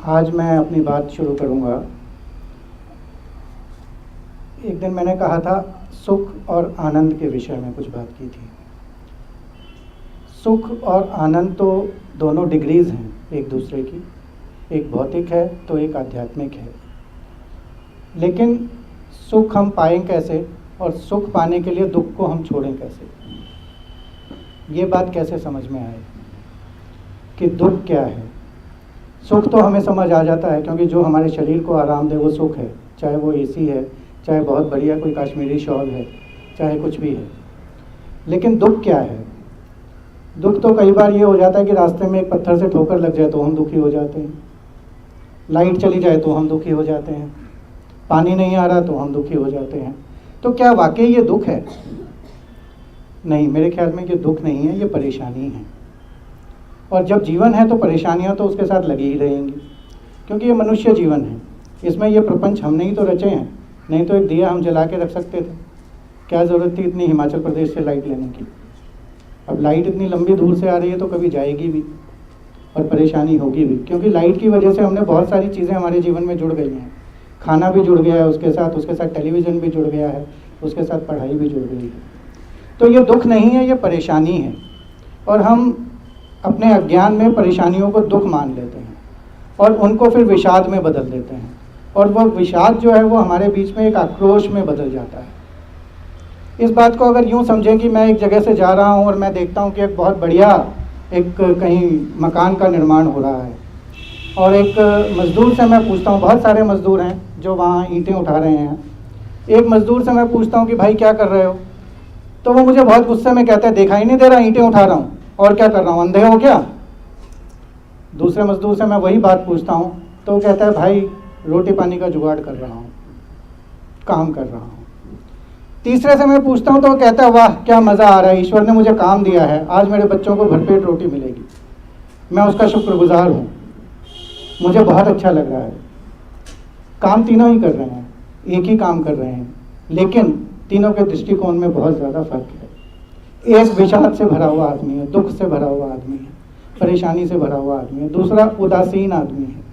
आज मैं अपनी बात शुरू करूँगा। एक दिन मैंने कहा था सुख और आनंद के विषय में कुछ बात की थी। सुख और आनंद तो दोनों डिग्रीज़ हैं एक दूसरे की, एक भौतिक है तो एक आध्यात्मिक है। लेकिन सुख हम पाएं कैसे और सुख पाने के लिए दुख को हम छोड़ें कैसे, ये बात कैसे समझ में आए कि दुख क्या है। सुख तो हमें समझ आ जाता है, क्योंकि जो हमारे शरीर को आराम दे वो सुख है, चाहे वो एसी है, चाहे बहुत बढ़िया कोई कश्मीरी शॉल है, चाहे कुछ भी है। लेकिन दुख क्या है? दुख तो कई बार ये हो जाता है कि रास्ते में एक पत्थर से ठोकर लग जाए तो हम दुखी हो जाते हैं, लाइट चली जाए तो हम दुखी हो जाते हैं, पानी नहीं आ रहा तो हम दुखी हो जाते हैं। तो क्या वाकई ये दुख है? नहीं, मेरे ख्याल में ये दुख नहीं है, ये परेशानी है। और जब जीवन है तो परेशानियां तो उसके साथ लगी ही रहेंगी, क्योंकि ये मनुष्य जीवन है। इसमें ये प्रपंच हमने ही तो रचे हैं, नहीं तो एक दिया हम जला के रख सकते थे। क्या ज़रूरत थी इतनी हिमाचल प्रदेश से लाइट लेने की? अब लाइट इतनी लंबी दूर से आ रही है तो कभी जाएगी भी और परेशानी होगी भी, क्योंकि लाइट की वजह से हमने बहुत सारी चीज़ें हमारे जीवन में जुड़ गई हैं। खाना भी जुड़ गया है उसके साथ टेलीविज़न भी जुड़ गया है, उसके साथ पढ़ाई भी जुड़ गई है। तो ये दुख नहीं है, ये परेशानी है। और हम अपने अज्ञान में परेशानियों को दुख मान लेते हैं और उनको फिर विषाद में बदल देते हैं, और वह विषाद जो है वो हमारे बीच में एक आक्रोश में बदल जाता है। इस बात को अगर यूँ समझें कि मैं एक जगह से जा रहा हूँ और मैं देखता हूँ कि एक बहुत बढ़िया एक कहीं मकान का निर्माण हो रहा है, और एक मज़दूर से मैं पूछता हूँ, बहुत सारे मज़दूर हैं जो वहाँ ईंटें उठा रहे हैं, एक मज़दूर से मैं पूछता हूँ कि भाई क्या कर रहे हो, तो वो मुझे बहुत गुस्से में कहता है देखा ही नहीं दे रहा, ईंटें उठा रहा हूँ। और क्या कर रहा हूँ, अंधे हो क्या? दूसरे मज़दूर से मैं वही बात पूछता हूँ तो वो कहता है भाई रोटी पानी का जुगाड़ कर रहा हूँ, काम कर रहा हूँ। तीसरे से मैं पूछता हूँ तो वो कहता है वाह क्या मज़ा आ रहा है, ईश्वर ने मुझे काम दिया है, आज मेरे बच्चों को भरपेट रोटी मिलेगी, मैं उसका शुक्रगुजार हूँ, मुझे बहुत अच्छा लग रहा है। काम तीनों ही कर रहे हैं, एक ही काम कर रहे हैं, लेकिन तीनों के दृष्टिकोण में बहुत ज़्यादा फर्क है। एक विषाद से भरा हुआ आदमी है, दुख से भरा हुआ आदमी है, परेशानी से भरा हुआ आदमी है। दूसरा उदासीन आदमी है,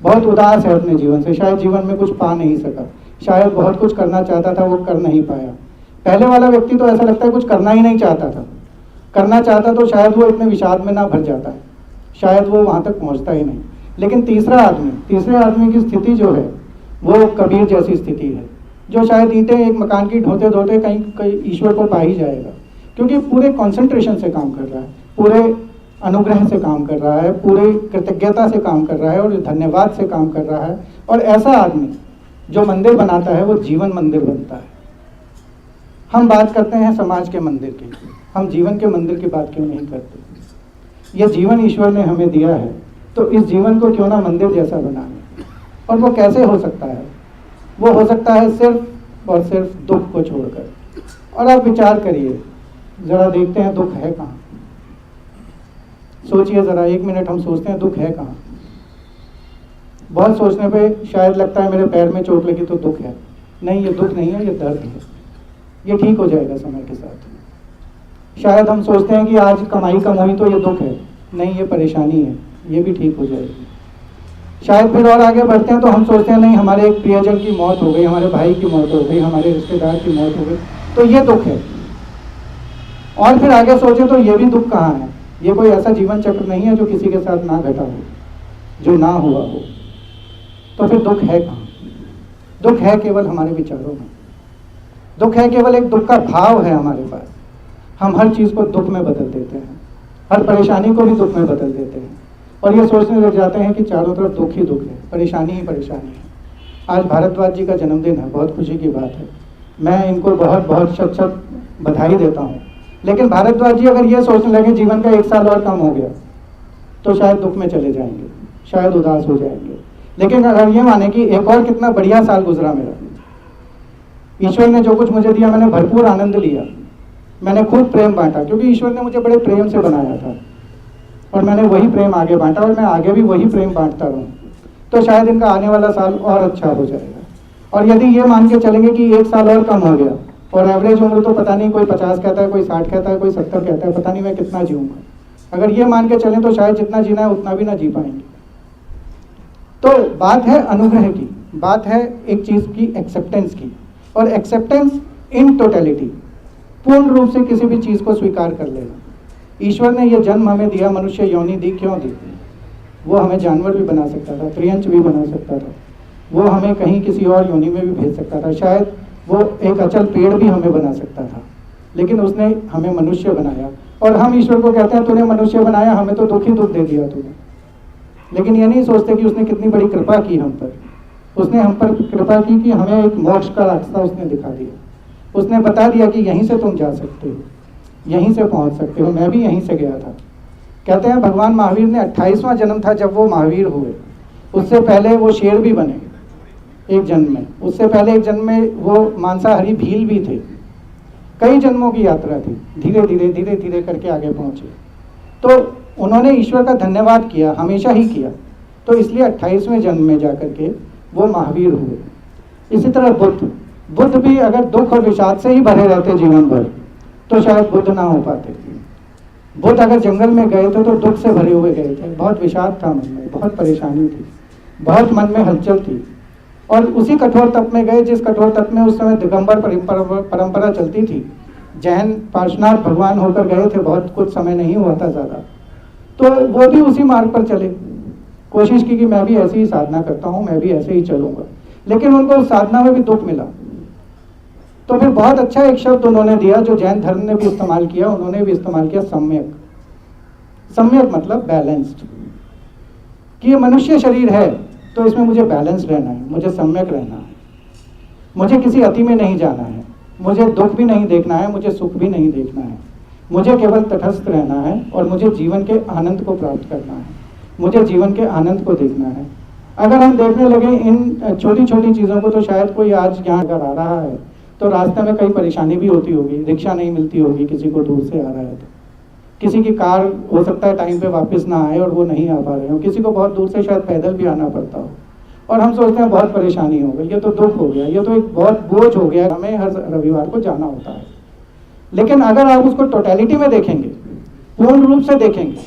बहुत उदास है अपने जीवन से, शायद जीवन में कुछ पा नहीं सका, शायद बहुत कुछ करना चाहता था वो कर नहीं पाया। पहले वाला व्यक्ति तो ऐसा लगता है कुछ करना ही नहीं चाहता था, करना चाहता तो शायद वो इतने विषाद में ना भर जाता है, शायद वो वहाँ तक पहुँचता ही नहीं। लेकिन तीसरे आदमी की स्थिति जो है वो कबीर जैसी स्थिति है, जो शायद ईंटें एक मकान की ढोते ढोते कहीं ईश्वर को पा ही जाएगा, क्योंकि पूरे कंसंट्रेशन से काम कर रहा है, पूरे अनुग्रह से काम कर रहा है, पूरे कृतज्ञता से काम कर रहा है और धन्यवाद से काम कर रहा है। और ऐसा आदमी जो मंदिर बनाता है वो जीवन मंदिर बनता है। हम बात करते हैं समाज के मंदिर की, हम जीवन के मंदिर की बात क्यों नहीं करते? ये जीवन ईश्वर ने हमें दिया है, तो इस जीवन को क्यों ना मंदिर जैसा बनाएं। और वो कैसे हो सकता है? वो हो सकता है सिर्फ और सिर्फ दुख को छोड़कर। और आप विचार करिए, ज़रा देखते हैं दुख है कहाँ। सोचिए ज़रा, एक मिनट हम सोचते हैं दुख है कहाँ। बहुत सोचने पे शायद लगता है मेरे पैर में चोट लगी तो दुख है। नहीं, ये दुख नहीं है, ये दर्द है, ये ठीक हो जाएगा समय के साथ। शायद हम सोचते हैं कि आज कमाई कम हुई तो ये दुख है, नहीं ये परेशानी है, ये भी ठीक हो जाएगी। शायद फिर और आगे बढ़ते हैं तो हम सोचते हैं नहीं हमारे एक प्रियजन की मौत हो गई, हमारे भाई की मौत हो गई, हमारे रिश्तेदार की मौत हो गई, तो ये दुख है। और फिर आगे सोचें तो ये भी दुख कहाँ है? ये कोई ऐसा जीवन चक्र नहीं है जो किसी के साथ ना घटा हो, जो ना हुआ हो। तो फिर दुख है कहाँ? दुख है केवल हमारे विचारों में, दुख है केवल एक दुख का भाव है हमारे पास। हम हर चीज़ को दुख में बदल देते हैं, हर परेशानी को भी दुख में बदल देते हैं, और ये सोचने लग जाते हैं कि चारों तरफ दुख ही दुख है, परेशानी ही परेशानी है। आज भारद्वाज जी का जन्मदिन है, बहुत खुशी की बात है, मैं इनको बहुत बहुत शत बधाई देता हूँ। लेकिन भारद्वाज जी अगर ये सोचने लगे जीवन का 1 साल और कम हो गया तो शायद दुख में चले जाएंगे, शायद उदास हो जाएंगे। लेकिन अगर ये माने कि एक और कितना बढ़िया साल गुजरा मेरा, ईश्वर ने जो कुछ मुझे दिया मैंने भरपूर आनंद लिया, मैंने खूब प्रेम बांटा, क्योंकि ईश्वर ने मुझे बड़े प्रेम से बनाया था और मैंने वही प्रेम आगे बांटा और मैं आगे भी वही प्रेम बांटता रहूँ, तो शायद इनका आने वाला साल और अच्छा हो जाएगा। और यदि ये मान के चलेंगे कि 1 साल और कम हो गया, और एवरेज उम्र तो पता नहीं, कोई 50 कहता है, कोई 60 कहता है, कोई 70 कहता है, पता नहीं मैं कितना जीऊँगा, अगर ये मान के चलें तो शायद जितना जीना है उतना भी ना जी पाएंगे। तो बात है अनुग्रह की, बात है एक चीज़ की एक्सेप्टेंस की, और एक्सेप्टेंस इन टोटलिटी, पूर्ण रूप से किसी भी चीज़ को स्वीकार कर लेना। ईश्वर ने यह जन्म हमें दिया, मनुष्य योनि दी, क्यों दी? वो हमें जानवर भी बना सकता था, त्रियंच भी बना सकता था, वो हमें कहीं किसी और योनि में भी भेज सकता था, शायद वो एक अचल पेड़ भी हमें बना सकता था, लेकिन उसने हमें मनुष्य बनाया। और हम ईश्वर को कहते हैं तूने मनुष्य बनाया, हमें तो दुख ही दुख दे दिया तूने, लेकिन ये नहीं सोचते कि उसने कितनी बड़ी कृपा की हम पर। उसने हम पर कृपा की कि हमें एक मोक्ष का रास्ता उसने दिखा दिया। उसने बता दिया कि यहीं से तुम जा सकते हो, यहीं से पहुंच सकते हो। मैं भी यहीं से गया था। कहते हैं भगवान महावीर ने 28वां जन्म था जब वो महावीर हुए। उससे पहले वो शेर भी बने एक जन्म में, उससे पहले एक जन्म में वो मांसाहारी भील भी थे। कई जन्मों की यात्रा थी, धीरे धीरे करके आगे पहुंचे। तो उन्होंने ईश्वर का धन्यवाद किया, हमेशा ही किया, तो इसलिए 28वें जन्म में जाकर के वो महावीर हुए। इसी तरह बुद्ध भी अगर दुख और विषाद से ही भरे रहते जीवन भर तो शायद बुद्ध ना हो पाते। बुद्ध अगर जंगल में गए थे तो दुख से भरे हुए गए थे, बहुत विषाद था मन में, बहुत परेशानी थी, बहुत मन में हलचल थी, और उसी कठोर तप में गए जिस कठोर तप में उस समय दिगंबर परंपरा चलती थी। जैन पार्श्वनाथ भगवान होकर गए थे, बहुत कुछ समय नहीं हुआ था ज़्यादा, तो वो भी उसी मार्ग पर चले, कोशिश की कि मैं भी ऐसे ही साधना करता हूँ, मैं भी ऐसे ही चलूँगा, लेकिन उनको उस साधना में भी दुख मिला। तो फिर बहुत अच्छा एक शब्द उन्होंने दिया जो जैन धर्म ने भी इस्तेमाल किया, उन्होंने भी इस्तेमाल किया, सम्यक। सम्यक मतलब बैलेंस्ड, कि ये मनुष्य शरीर है तो इसमें मुझे बैलेंस रहना है, मुझे सम्यक रहना है, मुझे किसी अति में नहीं जाना है, मुझे दुख भी नहीं देखना है, मुझे सुख भी नहीं देखना है, मुझे केवल तटस्थ रहना है और मुझे जीवन के आनंद को प्राप्त करना है, मुझे जीवन के आनंद को देखना है। अगर हम देखने लगे इन छोटी छोटी चीज़ों को तो शायद कोई आज यहाँ अगर आ रहा है तो रास्ते में कई परेशानी भी होती होगी, रिक्शा नहीं मिलती होगी, किसी को दूर से आ रहा है तो किसी की कार हो सकता है टाइम पे वापस ना आए और वो नहीं आ पा रहे हो, किसी को बहुत दूर से शायद पैदल भी आना पड़ता हो, और हम सोचते हैं बहुत परेशानी हो गई, ये तो दुख हो गया, ये तो एक बहुत बोझ हो गया, हमें हर रविवार को जाना होता है। लेकिन अगर आप उसको टोटलिटी में देखेंगे, पूर्ण रूप से देखेंगे,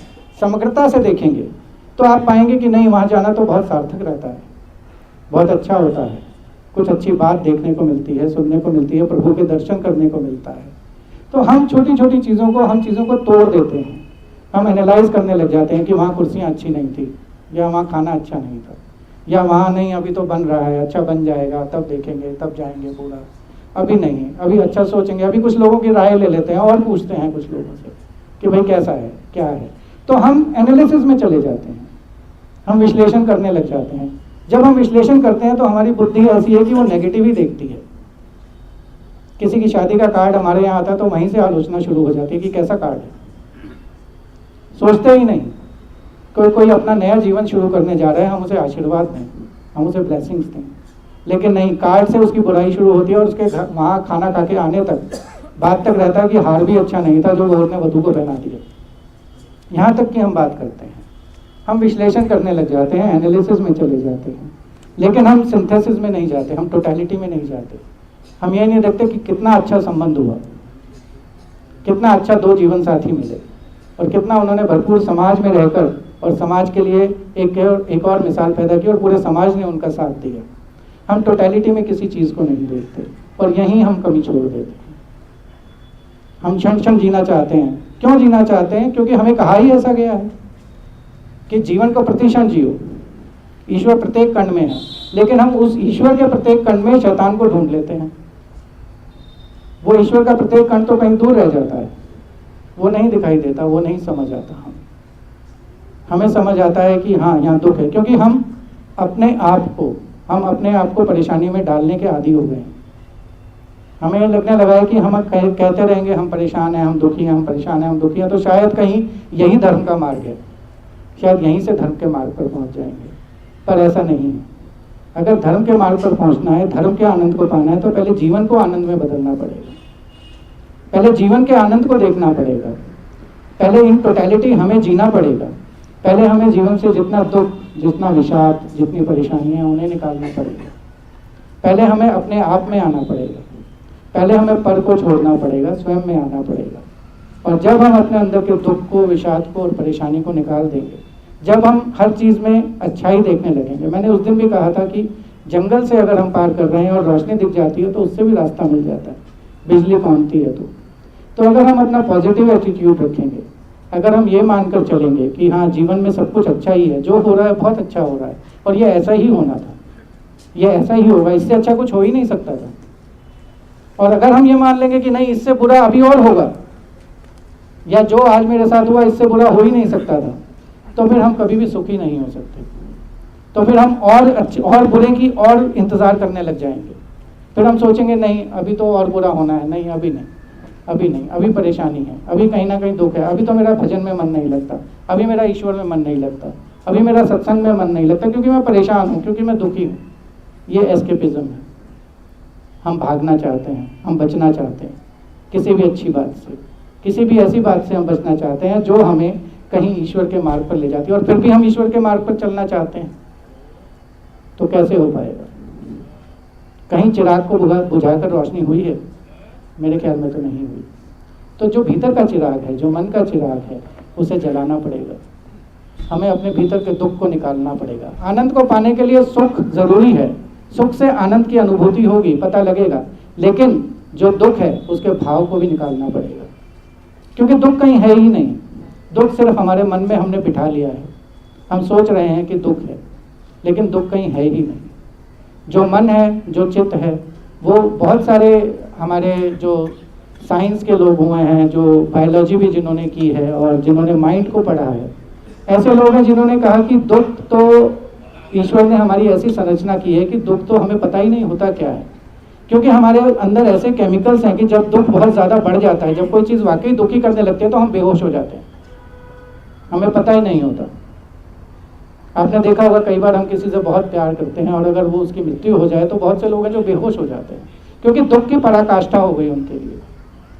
समग्रता से देखेंगे, तो आप पाएंगे कि नहीं, वहाँ जाना तो बहुत सार्थक रहता है, बहुत अच्छा होता है, कुछ अच्छी बात देखने को मिलती है, सुनने को मिलती है, प्रभु के दर्शन करने को मिलता है। तो हम छोटी छोटी चीज़ों को तोड़ देते हैं, हम एनालाइज करने लग जाते हैं कि वहाँ कुर्सियाँ अच्छी नहीं थी, या वहाँ खाना अच्छा नहीं था, या वहाँ नहीं अभी तो बन रहा है, अच्छा बन जाएगा तब देखेंगे, तब जाएंगे पूरा, अभी नहीं, अभी अच्छा सोचेंगे। अभी कुछ लोगों की राय ले लेते हैं और पूछते हैं कुछ लोगों से कि भाई कैसा है, क्या है, तो हम एनालिसिस में चले जाते हैं, हम विश्लेषण करने लग जाते हैं। जब हम विश्लेषण करते हैं तो हमारी बुद्धि ऐसी है कि वो नेगेटिव ही देखती है। किसी की शादी का कार्ड हमारे यहाँ आता है तो वहीं से आलोचना शुरू हो जाती है कि कैसा कार्ड है, सोचते ही नहीं। कोई अपना नया जीवन शुरू करने जा रहा है, हम उसे आशीर्वाद दें, हम उसे ब्लेसिंग्स दें, लेकिन नहीं, कार्ड से उसकी बुराई शुरू होती है और उसके वहाँ खाना खा के आने तक बात तक रहता है कि हार भी अच्छा नहीं था जो वोट ने वधू को पहना दिया। यहाँ तक कि हम बात करते हैं, हम विश्लेषण करने लग जाते हैं, एनालिसिस में चले जाते हैं, लेकिन हम सिंथेसिस में नहीं जाते, हम टोटलिटी में नहीं जाते। हम ये नहीं देखते कि कितना अच्छा संबंध हुआ, कितना अच्छा दो जीवन साथी मिले, और कितना उन्होंने भरपूर समाज में रहकर और समाज के लिए एक और मिसाल पैदा की और पूरे समाज ने उनका साथ दिया। हम टोटलिटी में किसी चीज़ को नहीं देखते और यहीं हम कमी छोड़ देते हैं। हम क्षण क्षण जीना चाहते हैं। क्यों जीना चाहते हैं? क्योंकि हमें कहा ही ऐसा गया है कि जीवन को प्रतिक्षण जियो, ईश्वर प्रत्येक कण में है, लेकिन हम उस ईश्वर के प्रत्येक कण में शैतान को ढूंढ लेते हैं। वो ईश्वर का प्रत्येक कण तो कहीं दूर रह जाता है, वो नहीं दिखाई देता, वो नहीं समझ आता। हमें समझ आता है कि हाँ यहाँ दुख है, क्योंकि हम अपने आप को परेशानी में डालने के आदी हो गए हैं। हमें लगने लगा है कि हम कहते रहेंगे हम परेशान हैं, हम दुखी हैं, हम परेशान हैं, हम दुखी हैं, तो शायद कहीं यही धर्म का मार्ग है, शायद यहीं से धर्म के मार्ग पर पहुंच जाएंगे। पर ऐसा नहीं है। अगर धर्म के मार्ग पर पहुंचना है, धर्म के आनंद को पाना है, तो पहले जीवन को आनंद में बदलना पड़ेगा, पहले जीवन के आनंद को देखना पड़ेगा, पहले इन टोटलिटी हमें जीना पड़ेगा, पहले हमें जीवन से जितना दुख, जितना विषाद, जितनी परेशानियां उन्हें निकालना पड़ेगा, पहले हमें अपने आप में आना पड़ेगा, पहले हमें पर को छोड़ना पड़ेगा, स्वयं में आना पड़ेगा। और जब हम अपने अंदर के दुख को, विषाद को और परेशानी को निकाल देंगे, जब हम हर चीज़ में अच्छाई देखने लगेंगे। मैंने उस दिन भी कहा था कि जंगल से अगर हम पार कर रहे हैं और रोशनी दिख जाती है तो उससे भी रास्ता मिल जाता है, बिजली पहुंचती है तो अगर हम अपना पॉजिटिव एटीट्यूड रखेंगे, अगर हम ये मानकर चलेंगे कि हाँ जीवन में सब कुछ अच्छा ही है, जो हो रहा है बहुत अच्छा हो रहा है और ये ऐसा ही होना था, ये ऐसा ही होगा, इससे अच्छा कुछ हो ही नहीं सकता था, और अगर हम ये मान लेंगे कि नहीं इससे बुरा अभी और होगा, या जो आज मेरे साथ हुआ इससे बुरा हो ही नहीं सकता था, तो फिर हम कभी भी सुखी नहीं हो सकते। तो फिर हम और बुरे की और इंतज़ार करने लग जाएंगे। फिर हम सोचेंगे नहीं अभी तो और बुरा होना है, नहीं अभी नहीं, अभी नहीं, अभी परेशानी है, अभी कहीं ना कहीं दुख है, अभी तो मेरा भजन में मन नहीं लगता, अभी मेरा ईश्वर में मन नहीं लगता, अभी मेरा सत्संग में मन नहीं लगता, क्योंकि मैं परेशान हूँ, क्योंकि मैं दुखी हूँ। ये एस्केपिज्म है। हम भागना चाहते हैं, हम बचना चाहते हैं किसी भी अच्छी बात से, किसी भी ऐसी बात से हम बचना चाहते हैं जो हमें कहीं ईश्वर के मार्ग पर ले जाती है, और फिर भी हम ईश्वर के मार्ग पर चलना चाहते हैं, तो कैसे हो पाएगा? कहीं चिराग को बुझाकर रोशनी हुई है? मेरे ख्याल में तो नहीं हुई। तो जो भीतर का चिराग है, जो मन का चिराग है, उसे जलाना पड़ेगा। हमें अपने भीतर के दुख को निकालना पड़ेगा। आनंद को पाने के लिए सुख जरूरी है, सुख से आनंद की अनुभूति होगी, पता लगेगा, लेकिन जो दुख है उसके भाव को भी निकालना पड़ेगा, क्योंकि दुख कहीं है ही नहीं। दुख सिर्फ हमारे मन में हमने बिठा लिया है। हम सोच रहे हैं कि दुख है, लेकिन दुख कहीं है ही नहीं। जो मन है, जो चित्त है, वो बहुत सारे हमारे जो साइंस के लोग हुए हैं, जो बायोलॉजी भी जिन्होंने की है और जिन्होंने माइंड को पढ़ा है, ऐसे लोग हैं जिन्होंने कहा कि दुख तो ईश्वर ने हमारी ऐसी संरचना की है कि दुख तो हमें पता ही नहीं होता क्या है, क्योंकि हमारे अंदर ऐसे केमिकल्स हैं कि जब दुख बहुत ज़्यादा बढ़ जाता है, जब कोई चीज़ वाकई दुखी करने लगती है तो हम बेहोश हो जाते हैं, हमें पता ही नहीं होता। आपने देखा होगा कई बार हम किसी से बहुत प्यार करते हैं और अगर वो उसकी मृत्यु हो जाए तो बहुत से लोग हैं जो बेहोश हो जाते हैं, क्योंकि दुख की पराकाष्ठा हो गई उनके लिए।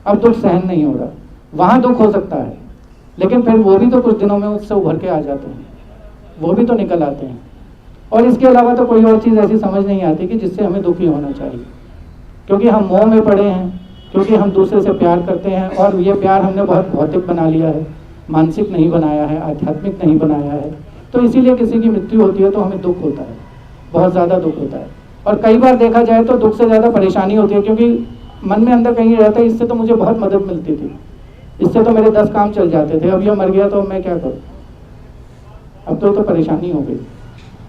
अब दुख सहन नहीं हो रहा। वहाँ दुख हो सकता है, लेकिन फिर वो भी तो कुछ दिनों में उससे उभर के आ जाते हैं, वो भी तो निकल आते हैं। और इसके अलावा तो कोई और चीज़ ऐसी समझ नहीं आती कि जिससे हमें दुखी होना चाहिए, क्योंकि हम मोह में पड़े हैं, क्योंकि हम दूसरे से प्यार करते हैं और ये प्यार हमने बहुत भौतिक बना लिया है, मानसिक नहीं बनाया है, आध्यात्मिक नहीं बनाया है। तो इसीलिए किसी की मृत्यु होती है तो हमें दुख होता है, बहुत ज़्यादा दुख होता है। और कई बार देखा जाए तो दुख से ज़्यादा परेशानी होती है, क्योंकि मन में अंदर कहीं रहता है इससे तो मुझे बहुत मदद मिलती थी, इससे तो मेरे 10 काम चल जाते थे, अब ये मर गया तो मैं क्या करूँ, अब तो परेशानी हो गई।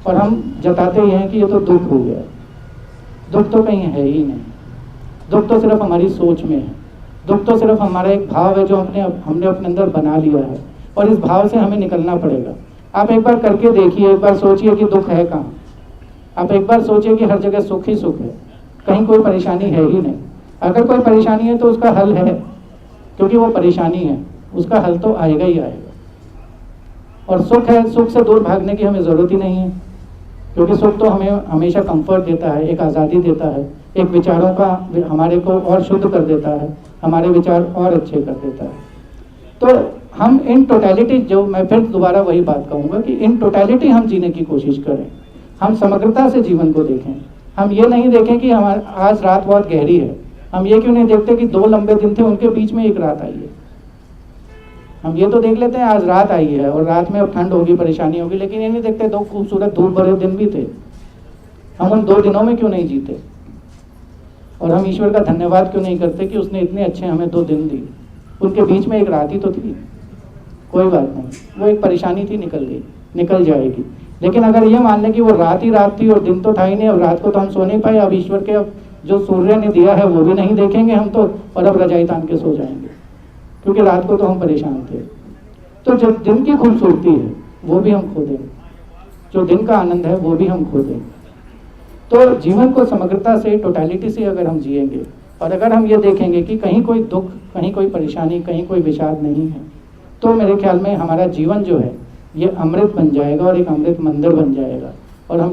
और हम जताते ही हैं कि ये तो दुख हो गया। दुख तो कहीं है ही नहीं। दुख तो सिर्फ हमारी सोच में है। दुख तो सिर्फ हमारा एक भाव है जो हमने अपने अंदर बना लिया है, और इस भाव से हमें निकलना पड़ेगा। आप एक बार करके देखिए, एक बार सोचिए कि दुख है कहाँ। आप एक बार सोचिए कि हर जगह सुख ही सुख है, कहीं कोई परेशानी है ही नहीं। अगर कोई परेशानी है तो उसका हल है, क्योंकि वो परेशानी है, उसका हल तो आएगा ही आएगा। और सुख है, सुख से दूर भागने की हमें ज़रूरत ही नहीं है, क्योंकि सुख तो हमें हमेशा कंफर्ट देता है, एक आज़ादी देता है, एक विचारों का हमारे को और शुद्ध कर देता है, हमारे विचार और अच्छे कर देता है। तो हम इन टोटलिटी, जो मैं फिर दोबारा वही बात कहूँगा कि इन टोटलिटी हम जीने की कोशिश करें, हम समग्रता से जीवन को देखें। हम ये नहीं देखें कि हमारा आज रात बहुत गहरी है, हम ये क्यों नहीं देखते कि 2 लंबे दिन थे उनके बीच में एक रात आई है। हम ये तो देख लेते हैं आज रात आई है और रात में अब ठंड होगी, परेशानी होगी, लेकिन ये नहीं देखते 2 खूबसूरत धूप भरे दिन भी थे। हम उन 2 दिनों में क्यों नहीं जीते, और हम ईश्वर का धन्यवाद क्यों नहीं करते कि उसने इतने अच्छे हमें 2 दिन दी, उनके बीच में एक रात ही तो थी। कोई बात नहीं, वो एक परेशानी थी, निकल गई, निकल जाएगी। लेकिन अगर ये मान लें कि वो रात ही रात थी और दिन तो था ही नहीं, अब रात को तो हम सो नहीं पाए, अब ईश्वर के अब जो सूर्य ने दिया है वो भी नहीं देखेंगे हम तो, और अब रजाई तान के सो जाएंगे, क्योंकि रात को तो हम परेशान थे। तो जो दिन की खूबसूरती है वो भी हम खो देंगे, जो दिन का आनंद है वो भी हम खो देंगे। तो जीवन को समग्रता से, टोटलिटी से अगर हम जिएंगे, और अगर हम ये देखेंगे कि कहीं कोई दुख, कहीं कोई परेशानी, कहीं कोई विषाद नहीं है, तो मेरे ख्याल में हमारा जीवन जो है ये अमृत बन जाएगा और एक अमृत मंदिर बन जाएगा। और हम